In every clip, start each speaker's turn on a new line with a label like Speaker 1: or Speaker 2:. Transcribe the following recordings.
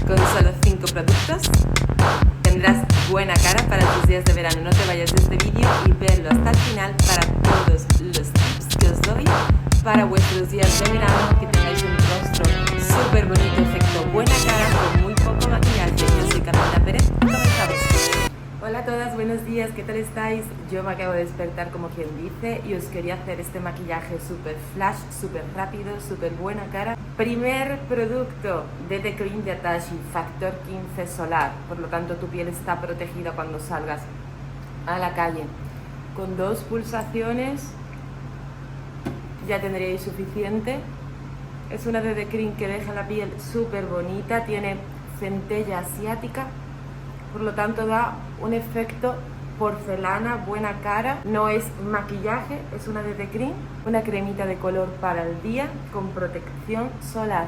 Speaker 1: Con solo 5 productos tendrás buena cara para tus días de verano. No te vayas de este vídeo y verlo hasta el final para todos los tips que os doy para vuestros días de verano, que tengáis un rostro súper bonito, efecto buena cara con muy poco maquillaje. Yo soy Carolina Pérez, comenzamos. Hola a todas, buenos días, ¿qué tal estáis? Yo me acabo de despertar como quien dice y os quería hacer este maquillaje súper flash, súper rápido, súper buena cara. Primer producto de The Cream de Atashi, factor 15 solar, por lo tanto tu piel está protegida cuando salgas a la calle. Con 2 pulsaciones ya tendríais suficiente. Es una de The Cream que deja la piel súper bonita, tiene centella asiática, por lo tanto da un efecto porcelana, buena cara. No es maquillaje, es una de The Cream, una cremita de color para el día con protección solar.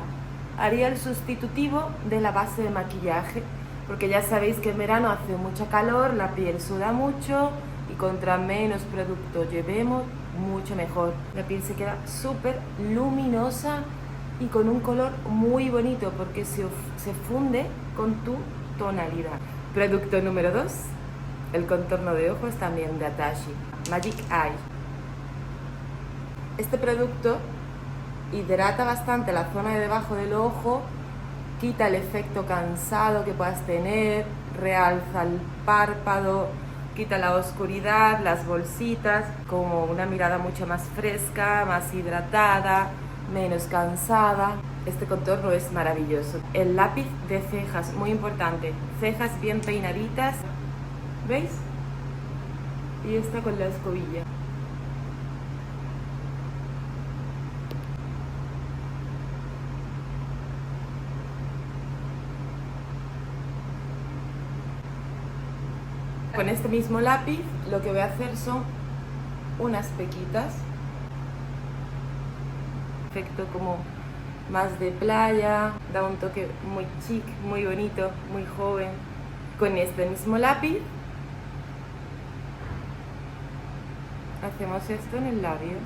Speaker 1: Haría el sustitutivo de la base de maquillaje, porque ya sabéis que en verano hace mucha calor, la piel suda mucho y contra menos producto llevemos, mucho mejor. La piel se queda súper luminosa y con un color muy bonito porque se funde con tu tonalidad. Producto número 2, el contorno de ojos también de Atashi, Magic Eye. Este producto hidrata bastante la zona de debajo del ojo, quita el efecto cansado que puedas tener, realza el párpado, quita la oscuridad, las bolsitas, como una mirada mucho más fresca, más hidratada, menos cansada. Este contorno es maravilloso. El lápiz de cejas, muy importante, cejas bien peinaditas, ¿veis? Y esta con la escobilla. Con este mismo lápiz lo que voy a hacer son unas pequitas, efecto como más de playa, da un toque muy chic, muy bonito, muy joven. Con este mismo lápiz hacemos esto en el labio.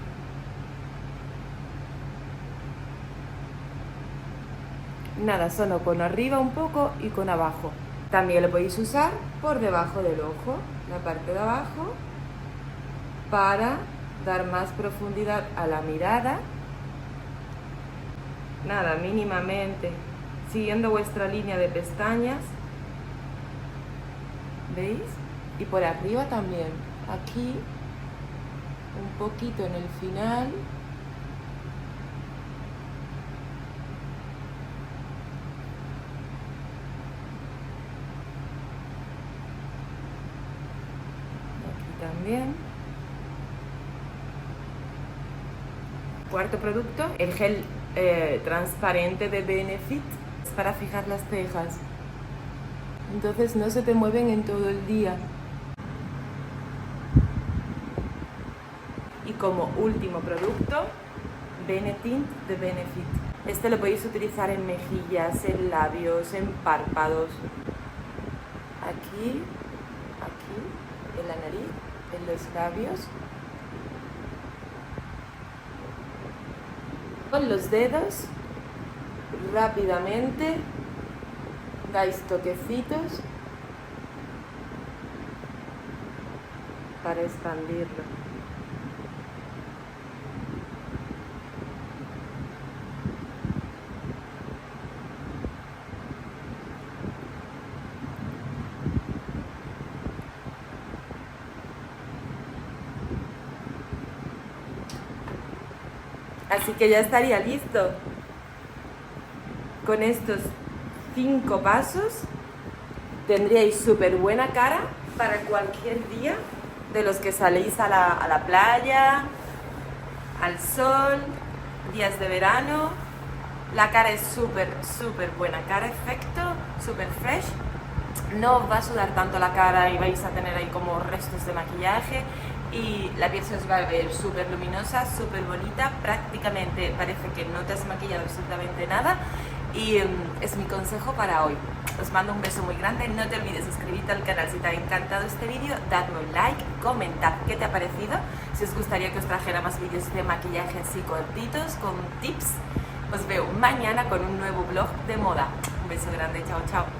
Speaker 1: Nada, solo con arriba un poco y con abajo. También lo podéis usar por debajo del ojo, la parte de abajo, para dar más profundidad a la mirada. Nada, mínimamente, siguiendo vuestra línea de pestañas, ¿veis? Y por arriba también, aquí, un poquito en el final. Aquí también. Cuarto producto, el gel transparente de Benefit, es para fijar las cejas, entonces no se te mueven en todo el día. Y como último producto, Benetint de Benefit. Este lo podéis utilizar en mejillas, en labios, en párpados, aquí, en la nariz, en los labios. Con los dedos, rápidamente, dais toquecitos para expandirlo. Así que ya estaría listo. Con estos 5 pasos tendríais súper buena cara para cualquier día de los que saléis a la playa, al sol, días de verano. La cara es súper buena cara, efecto, súper fresh. No os va a sudar tanto la cara y vais a tener ahí como restos de maquillaje. Y la piel se os va a ver súper luminosa, súper bonita, prácticamente parece que no te has maquillado absolutamente nada y es mi consejo para hoy. Os mando un beso muy grande, no te olvides suscribirte al canal si te ha encantado este vídeo, dadme un like, comentad qué te ha parecido, si os gustaría que os trajera más vídeos de maquillaje así cortitos, con tips. Os veo mañana con un nuevo vlog de moda. Un beso grande, chao, chao.